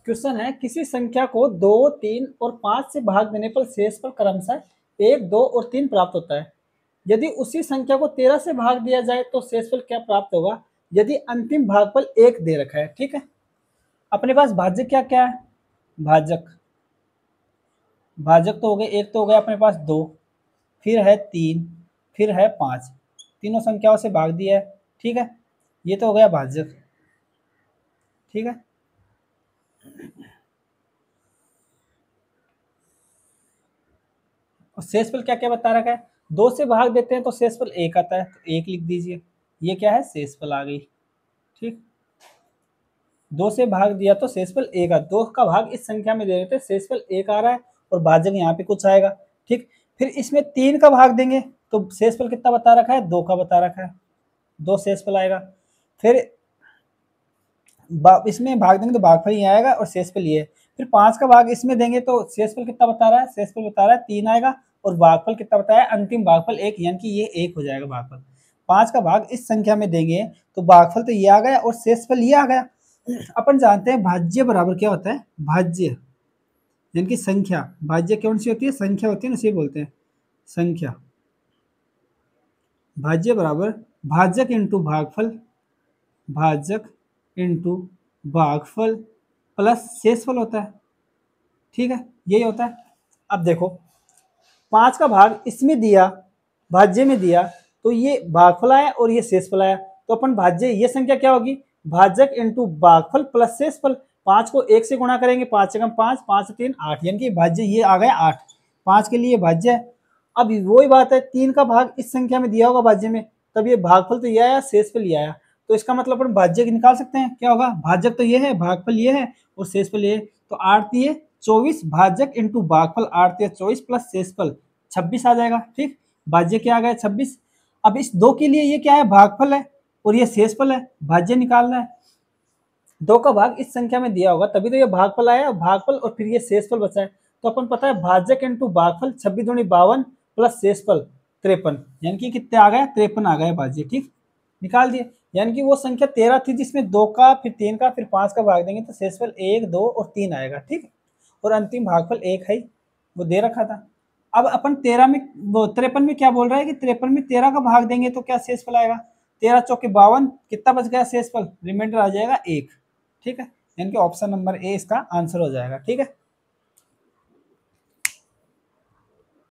Question है किसी संख्या को 2, 3 और 5 से भाग देने पर शेषफल क्रमशः 1, 2 और 3 प्राप्त होता है। यदि उसी संख्या को 13 से भाग दिया जाए तो शेषफल क्या प्राप्त होगा यदि अंतिम भागफल 1 दे रखा है। ठीक है, अपने पास भाजक क्या क्या है, भाजक भाजक तो हो गए, एक तो हो गया अपने पास 2, फिर है 3, फिर है 5, तीनों संख्याओं से भाग दिया है। ठीक है, ये तो हो गया भाजक। ठीक है, और शेषफल क्या क्या बता रखा है, 2 से भाग देते हैं तो शेषफल 1 आता है, तो 1 लिख दीजिए, ये क्या है शेषफल आ गई। ठीक, 2 से भाग दिया तो शेषफल 1 आ, 2 का भाग इस संख्या में दे देते शेषफल 1 आ रहा है और भाजक यहाँ पे कुछ आएगा। ठीक, फिर इसमें 3 का भाग देंगे तो शेषफल कितना बता रखा है, 2 का बता रखा है, 2 शेषफल आएगा। फिर इसमें भाग देंगे तो भागफल ये आएगा और शेषफल ये है। फिर 5 का भाग इसमें देंगे तो शेषफल कितना बता रहा है, शेषफल बता रहा है 3 आएगा और भागफल कितना बताया, अंतिम भागफल 1, यानी कि ये 1 हो जाएगा भागफल। 5 का भाग इस संख्या में देंगे तो भागफल तो ये आ गया और शेषफल ये आ गया। अपन जानते हैं भाज्य बराबर क्या होता है, भाज्य यानी कि संख्या, भाज्य कौन सी होती है, संख्या होती है ना, इसे बोलते हैं संख्या। भाज्य बराबर भाजक इंटू भागफल, भाजक इंटू भागफल प्लस शेषफल होता है। ठीक है, यही होता है। अब देखो 5 का भाग इसमें दिया, भाज्य में दिया, तो ये भागफल आया और ये शेषफल आया, तो अपन भाज्य ये संख्या क्या होगी, भाजक इंटू भागफल प्लस शेषफल। 5 को 1 से गुणा करेंगे, 5 से कम 5, 5 से 3 8, यानी कि भाज्य ये आ गया 8, 5 के लिए भाज्य है। अब वही बात है, 3 का भाग इस संख्या में दिया होगा भाज्य में, तब ये भागफल तो ये आया, शेषफल ये आया, तो इसका मतलब अपन भाज्य निकाल सकते हैं, क्या होगा, भाजक तो ये है, भागफल ये है और शेषफल ये है, तो 8 दिए 24 भाजक इंटू भागफल, 8 दिए 24 प्लस शेषफल 26 आ जाएगा। ठीक, भाज्य क्या आ गया 26। अब इस 2 के लिए ये क्या है, भागफल है और ये शेषफल है, भाज्य निकालना है। 2 का भाग इस संख्या में दिया होगा तभी तो ये भागफल आया, भागफल और फिर ये शेषफल बचा है, तो अपन पता है भाजक इंटू भागफल 26 दूनी 52 प्लस शेषफल 53, यानी कि कितने आ गए, 53 आ गए भाज्य। ठीक, निकाल दिए, यानी कि वो संख्या 13 थी जिसमें 2 का फिर 3 का फिर 5 का भाग देंगे तो शेषफल 1, 2 और 3 आएगा। ठीक, और अंतिम भागफल 1 है, वो दे रखा था। अब अपन 13 में, वो 53 में क्या बोल रहा है कि 53 में 13 का भाग देंगे तो क्या शेषफल आएगा, 13 चौके 52, कितना बच गया शेषफल, रिमाइंडर आ जाएगा 1। ठीक है, यानी कि ऑप्शन नंबर ए इसका आंसर हो जाएगा। ठीक है।